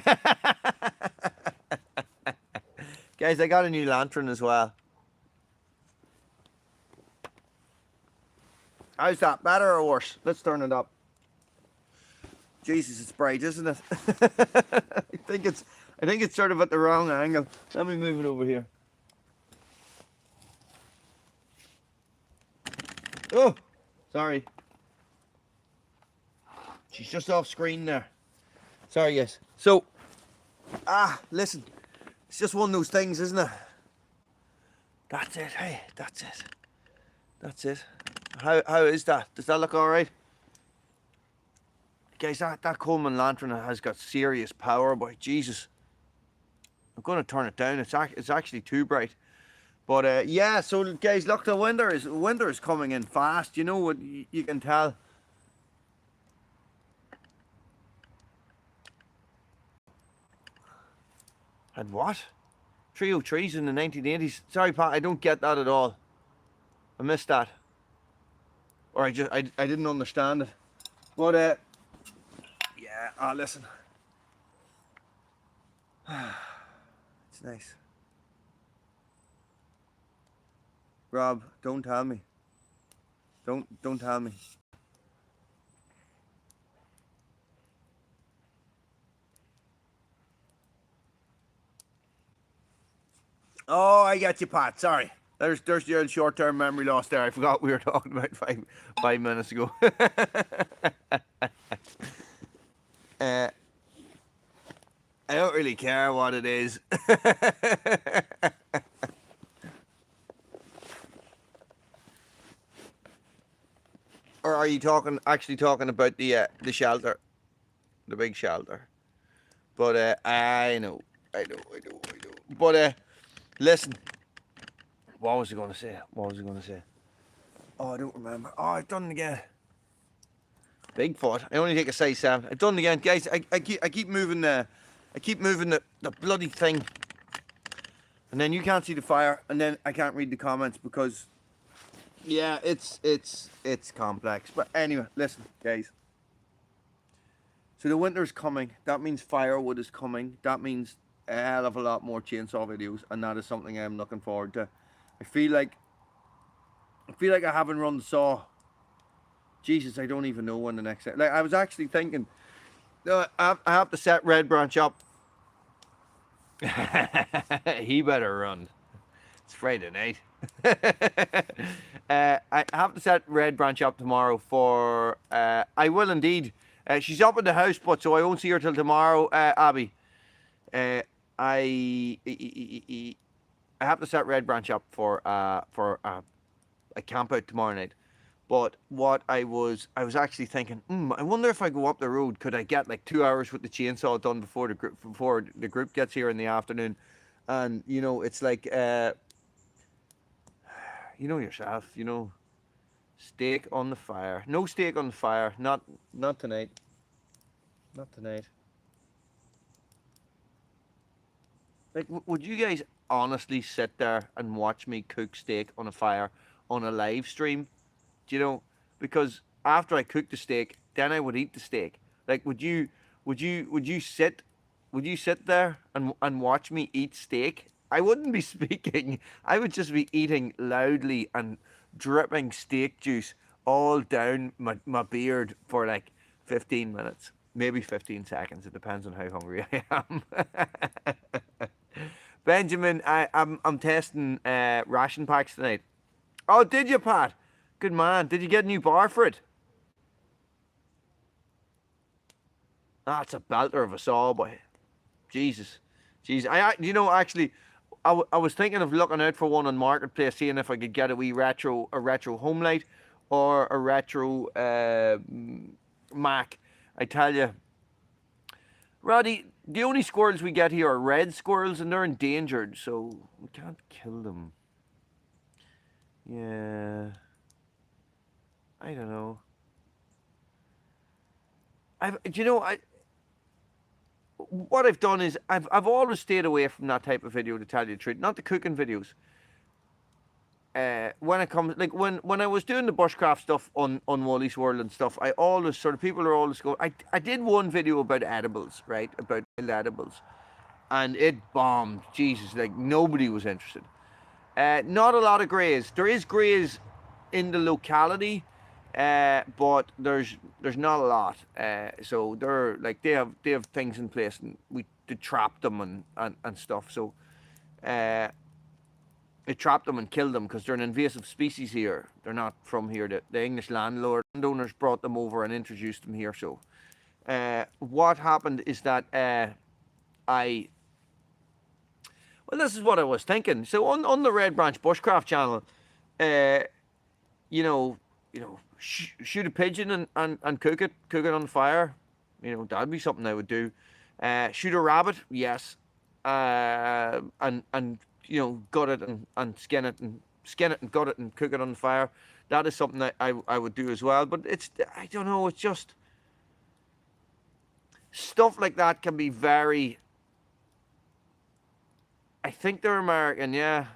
Guys, I got a new lantern as well. How's that? Better or worse? Let's turn it up. Jesus, it's bright, isn't it? I think it's sort of at the wrong angle. Let me move it over here. Oh, sorry. She's just off screen there. Sorry, yes. So, listen. It's just one of those things, isn't it? That's it, hey, that's it. That's it. How is that? Does that look alright? Guys, that Coleman lantern has got serious power, boy. Jesus. I'm going to turn it down. It's actually too bright. But yeah, so guys, look, the winter is coming in fast. You know what? You can tell. And what? 303s in the 1980s. Sorry, Pat, I don't get that at all. I missed that. Or I didn't understand it. But yeah, listen. It's nice. Rob, don't tell me. Don't tell me. Oh, I got you, Pat. Sorry. There's the old short-term memory loss there. I forgot we were talking about five minutes ago. I don't really care what it is. Or are you actually talking about the shelter, the big shelter? But I know. But listen, what was I going to say? Oh, I don't remember. Oh, I've done it again. Bigfoot. I only take a size 7. I've done it again, guys. I keep moving the bloody thing, and then you can't see the fire, and then I can't read the comments because, yeah, it's complex. But anyway, listen, guys. So the winter's coming. That means firewood is coming. That means a hell of a lot more chainsaw videos, and that is something I'm looking forward to. I feel like I haven't run the saw. Jesus, I don't even know when the next. Like, I was actually thinking, I have to set Red Branch up. He better run. It's Friday night. I have to set Red Branch up tomorrow for. I will indeed. She's up in the house, but so I won't see her till tomorrow, Abby. I have to set Red Branch up for a camp out tomorrow night. But what I was actually thinking, I wonder if I go up the road, could I get like 2 hours with the chainsaw done before the group gets here in the afternoon? And you know, it's like you know yourself, you know, steak on the fire. No steak on the fire, not tonight. Not tonight. Like, would you guys honestly sit there and watch me cook steak on a fire on a live stream? Do you know? Because after I cook the steak, then I would eat the steak. Like, would you sit there and watch me eat steak? I wouldn't be speaking. I would just be eating loudly and dripping steak juice all down my beard for like 15 minutes. Maybe 15 seconds. It depends on how hungry I am. Benjamin, I'm testing ration packs tonight. Oh, did you, Pat? Good man. Did you get a new bar for it? That's a belter of a saw, boy. Jesus. You know, actually, I was thinking of looking out for one on Marketplace, seeing if I could get a retro home light or a retro Mac. I tell you, Roddy, the only squirrels we get here are red squirrels, and they're endangered, so we can't kill them. Yeah. I don't know. What I've done is I've always stayed away from that type of video, to tell you the truth. Not the cooking videos. when it comes, like when I was doing the bushcraft stuff on Wally's World and stuff, I always sort of, people are always going, I did one video about edibles, right, about edibles, and it bombed. Jesus, like nobody was interested. Not a lot of greys. There is greys in the locality, but there's not a lot. So they're like, they have things in place, and we trap them and stuff. So it trapped them and killed them because they're an invasive species here. They're not from here. The English landowners brought them over and introduced them here. So what happened is that well, this is what I was thinking. So on the Red Branch Bushcraft channel, shoot a pigeon and cook it on the fire. You know, that'd be something I would do. Shoot a rabbit, yes. And you know, gut it and skin it and gut it and cook it on the fire. That is something that I would do as well. But it's, I don't know, it's just stuff like that can be very, I think they're American, yeah.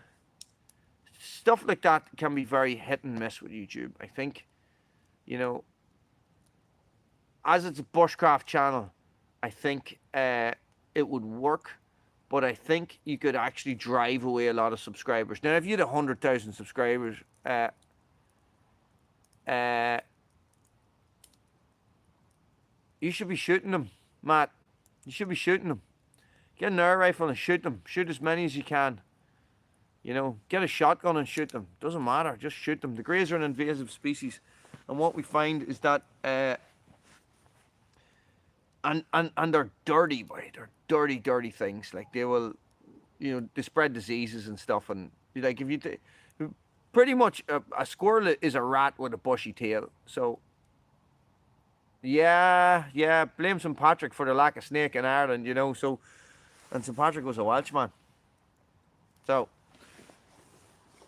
Stuff like that can be very hit and miss with YouTube. I think, you know, as it's a bushcraft channel, I think it would work, but I think you could actually drive away a lot of subscribers. Now, if you had 100,000 subscribers, you should be shooting them, Matt. You should be shooting them. Get an air rifle and shoot them. Shoot as many as you can. You know, get a shotgun and shoot them. Doesn't matter, just shoot them. The greys are an invasive species, and what we find is that, and they're dirty, boy. They're dirty things. Like, they will, you know, they spread diseases and stuff. And like, if you pretty much a squirrel is a rat with a bushy tail. So yeah, blame St. Patrick for the lack of snake in Ireland, you know. So, and St. Patrick was a Welshman. So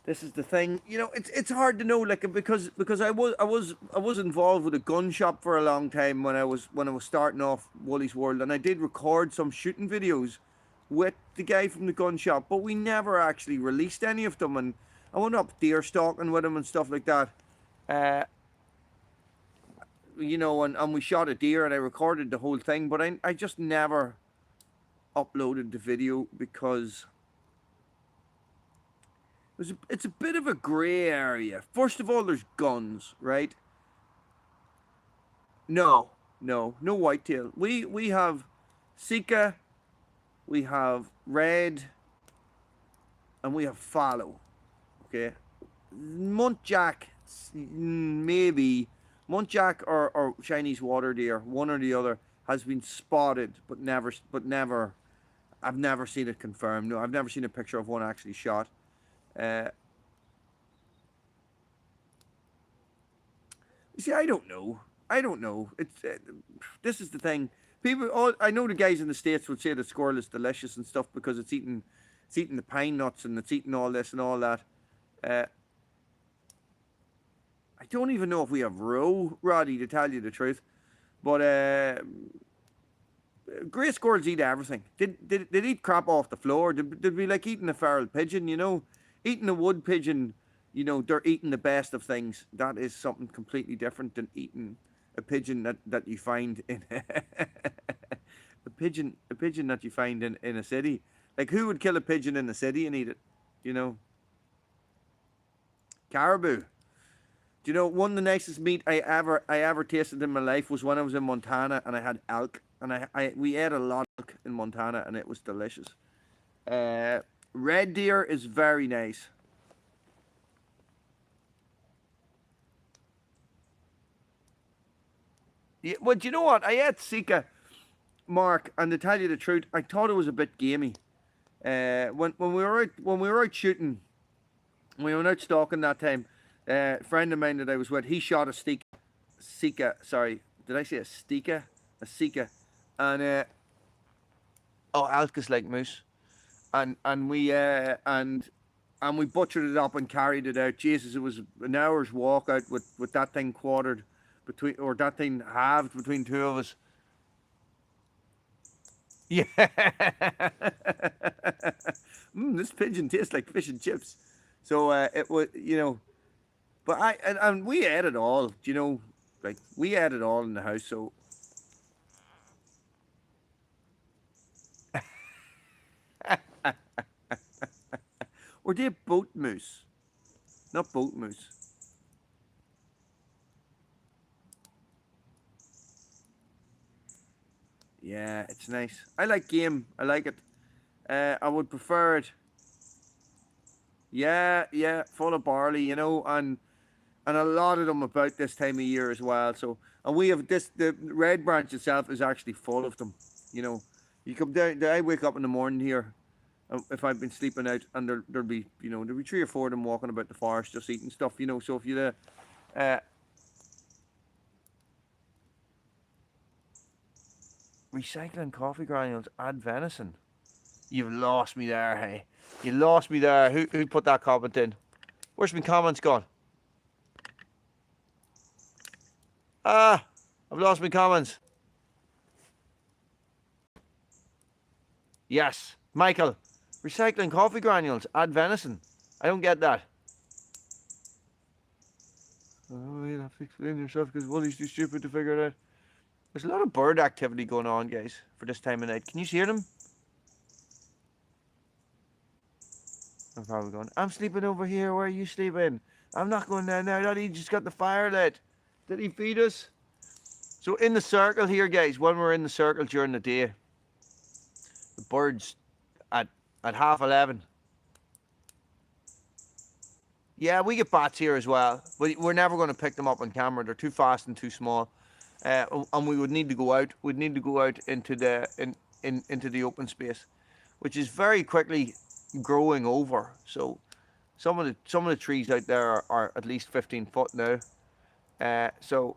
this is the thing, you know. It's hard to know, like, because I was involved with a gun shop for a long time when I was starting off Wally's World, and I did record some shooting videos with the guy from the gun shop, but we never actually released any of them. And I went up deer stalking with him and stuff like that, you know, and we shot a deer and I recorded the whole thing, but I just never uploaded the video because it's a bit of a grey area. First of all, there's guns, right? No whitetail. We have Sika, we have red, and we have fallow. Okay, muntjac, maybe muntjac or Chinese water deer, one or the other, has been spotted, but never. I've never seen it confirmed. No, I've never seen a picture of one actually shot. You see, I don't know. It's this is the thing. I know the guys in the States would say the squirrel is delicious and stuff because it's eating the pine nuts and it's eating all this and all that. I don't even know if we have roe, Roddy, to tell you the truth. But grey squirrels eat everything. They'd eat crap off the floor. They'd be like eating a feral pigeon, you know. Eating a wood pigeon, you know, they're eating the best of things. That is something completely different than eating a pigeon that you find in a pigeon that you find in a city. Like, who would kill a pigeon in the city and eat it? You know? Caribou. Do you know, one of the nicest meat I ever tasted in my life was when I was in Montana and I had elk, and we ate a lot of elk in Montana and it was delicious. Red deer is very nice. Yeah, well, do you know what? I ate Sika, Mark, and to tell you the truth, I thought it was a bit gamey. When we were out shooting, we were out stalking that time. A friend of mine that I was with, he shot a Sika. Sorry, did I say a Stika? A Sika, and elk is like moose, and we butchered it up and carried it out. Jesus, it was an hour's walk out with that thing quartered between, or that thing halved between two of us. Yeah. This pigeon tastes like fish and chips. So it was, you know, but and we ate it all, you know, like we ate it all in the house. So were they boat moose, not boat moose? Yeah, it's nice. I like game. I like it. I would prefer it. Yeah, yeah, full of barley, you know, and a lot of them about this time of year as well. So, and we have this, the Red Branch itself is actually full of them. You know, you come down. I wake up in the morning here, if I've been sleeping out, and there'll be, you know, there'll be 3 or 4 of them walking about the forest just eating stuff. You know, so if you recycling coffee granules, add venison. You've lost me there, hey. You lost me there. Who put that comment in? Where's my comments gone? Ah, I've lost my comments. Yes, Michael. Recycling coffee granules, add venison. I don't get that. Oh, you'll have to explain yourself because Wooly's too stupid to figure it out. There's a lot of bird activity going on, guys, for this time of night. Can you hear them? I'm probably going, I'm sleeping over here. Where are you sleeping? I'm not going down there. Daddy just got the fire lit. Did he feed us? So in the circle here, guys, when we're in the circle during the day, the birds at 11:30. Yeah, we get bats here as well, but we're never going to pick them up on camera. They're too fast and too small, and we would need to go out. We'd need to go out into the into the open space, which is very quickly growing over. So some of the trees out there are at least 15 foot now. So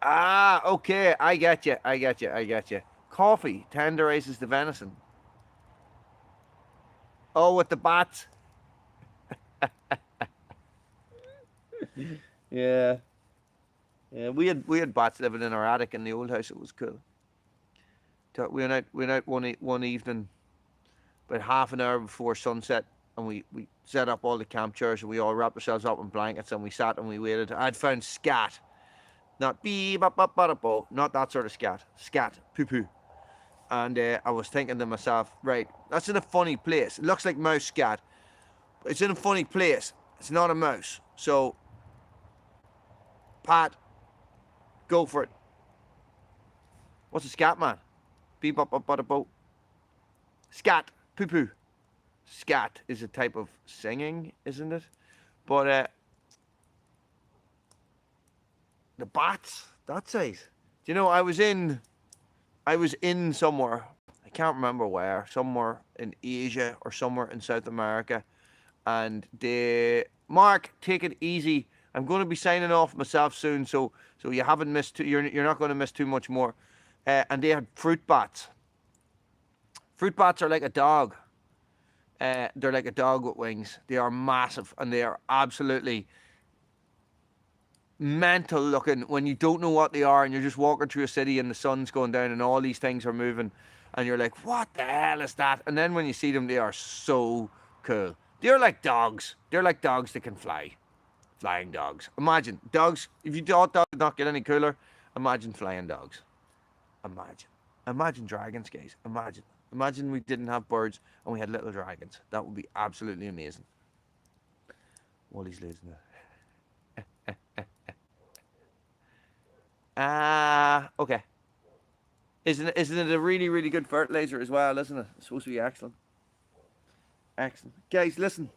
okay, I get you. I get you. I get you. Coffee tenderizes the venison. Oh, with the bats. Yeah. Yeah, we had bats living in our attic in the old house. It was cool. We went out one evening, about half an hour before sunset, and we set up all the camp chairs and we all wrapped ourselves up in blankets and we sat and we waited. I'd found scat, not bee bop bop bop bop, not that sort of scat, scat poo poo. And I was thinking to myself, right, that's in a funny place. It looks like mouse scat, but it's in a funny place. It's not a mouse. So, Pat, go for it. What's a scat, man? Beep bop bop bop bop. Scat, poo poo. Scat is a type of singing, isn't it? But the bats, that's it. Do you know, I was in somewhere, I can't remember where, somewhere in Asia or somewhere in South America, and Mark, take it easy. I'm going to be signing off myself soon, so you haven't missed. You're not going to miss too much more. And they had fruit bats. Fruit bats are like a dog. They're like a dog with wings. They are massive and they are absolutely mental looking when you don't know what they are and you're just walking through a city and the sun's going down and all these things are moving and you're like, what the hell is that? And then when you see them, they are so cool. They're like dogs. They're like dogs that can fly. Flying dogs. Imagine dogs. If you thought dogs would not get any cooler, imagine flying dogs. Imagine dragons, guys. Imagine we didn't have birds and we had little dragons. That would be absolutely amazing. Wally's losing it. Okay. Isn't it a really, really good fertilizer as well, isn't it? It's supposed to be excellent. Excellent. Guys, listen.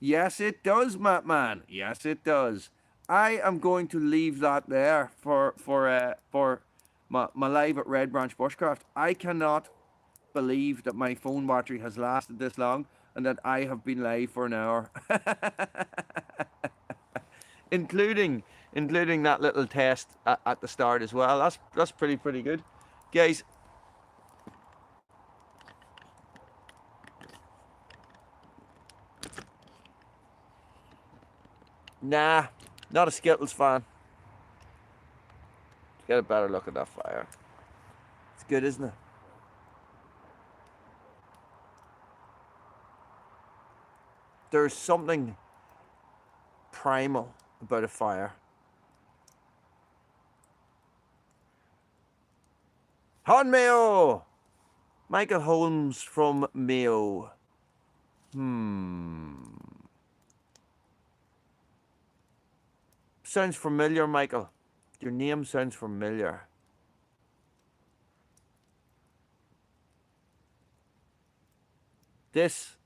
Yes, it does, Man. Yes, it does. I am going to leave that there for my live at Red Branch Bushcraft. I cannot believe that my phone battery has lasted this long and that I have been live for an hour. including that little test at the start as well. That's pretty good. Guys, nah, not a Skittles fan. Get a better look at that fire. It's good, isn't it? There's something primal about a fire. Hon Mayo! Michael Holmes from Mayo. Sounds familiar, Michael. Your name sounds familiar. This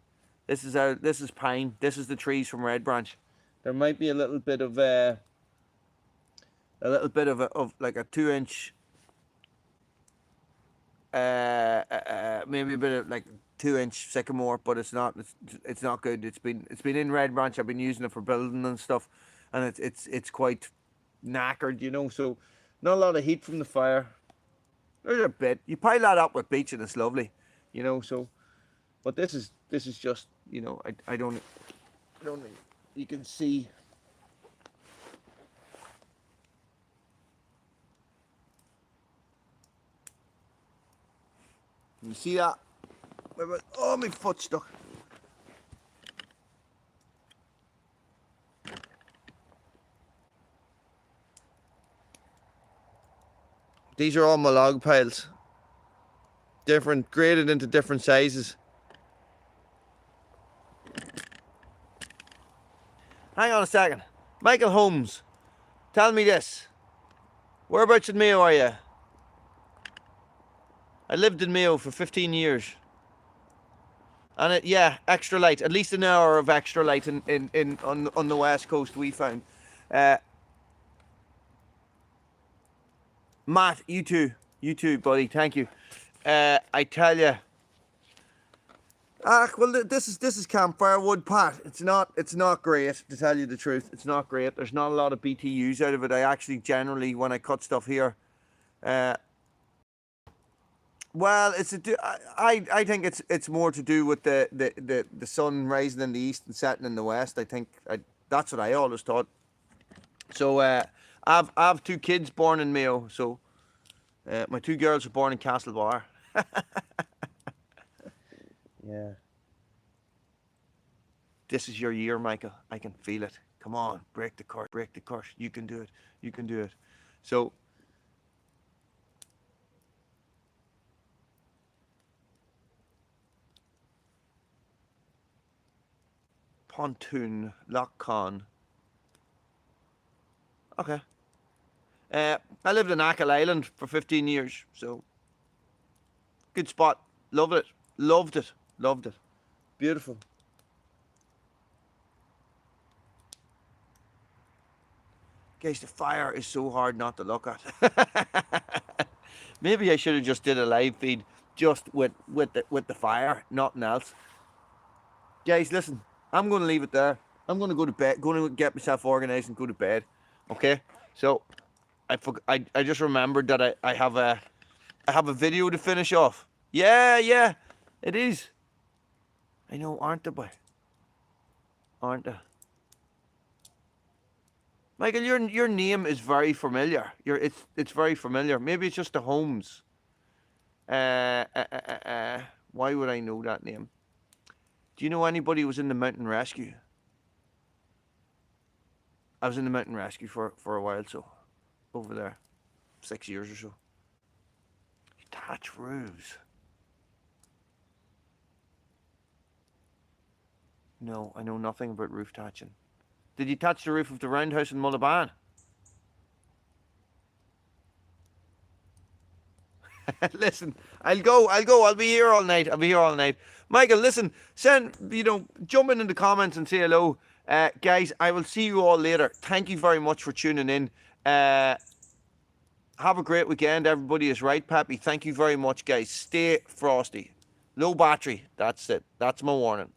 is pine. This is the trees from Red Branch. There might be a little bit of like a 2-inch, maybe a bit of like 2-inch sycamore, but it's not good. It's been in Red Branch. I've been using it for building and stuff, and it's quite knackered, you know. So not a lot of heat from the fire. There's a bit. You pile that up with beech and it's lovely, you know. So, but this is just, you know, I don't you can see. You see that? Oh, my foot stuck. These are all my log piles. Different, graded into different sizes. Hang on a second. Michael Holmes, tell me this. Whereabouts in Mayo are you? I lived in Mayo for 15 years. And yeah, extra light. At least an hour of extra light on the west coast we found. Matt, you too, buddy. Thank you. I tell you. Well, this is camp firewood, Pat. It's not great, to tell you the truth. It's not great. There's not a lot of BTUs out of it. I actually generally, when I cut stuff here, well, I think it's more to do with the sun rising in the east and setting in the west. I think that's what I always thought. So I've 2 kids born in Mayo. So my 2 girls were born in Castlebar. Yeah. This is your year, Michael. I can feel it. Come on, break the curse. Break the curse. You can do it. You can do it. So. Pontoon, Loch Con. Okay. I lived in Achill Island for 15 years, so good spot. Loved it. Loved it. Loved it. Beautiful. Guys, the fire is so hard not to look at. Maybe I should have just did a live feed just with the fire, nothing else. Guys, listen. I'm going to leave it there. I'm going to go to bed. Going to get myself organized and go to bed. Okay. So, I just remembered that I have a video to finish off. Yeah, it is. I know, aren't they, boy? Aren't they? Michael, your name is very familiar. It's very familiar. Maybe it's just the Holmes. Why would I know that name? Do you know anybody who was in the mountain rescue? I was in the mountain rescue for a while, so over there, 6 years or so. You thatch roofs. No, I know nothing about roof thatching. Did you touch the roof of the roundhouse in Mullaban? Listen, I'll be here all night. Michael, listen, jump in the comments and say hello. Guys, I will see you all later. Thank you very much for tuning in. Have a great weekend. Everybody is right, Pappy. Thank you very much, guys. Stay frosty. Low battery. That's it. That's my warning.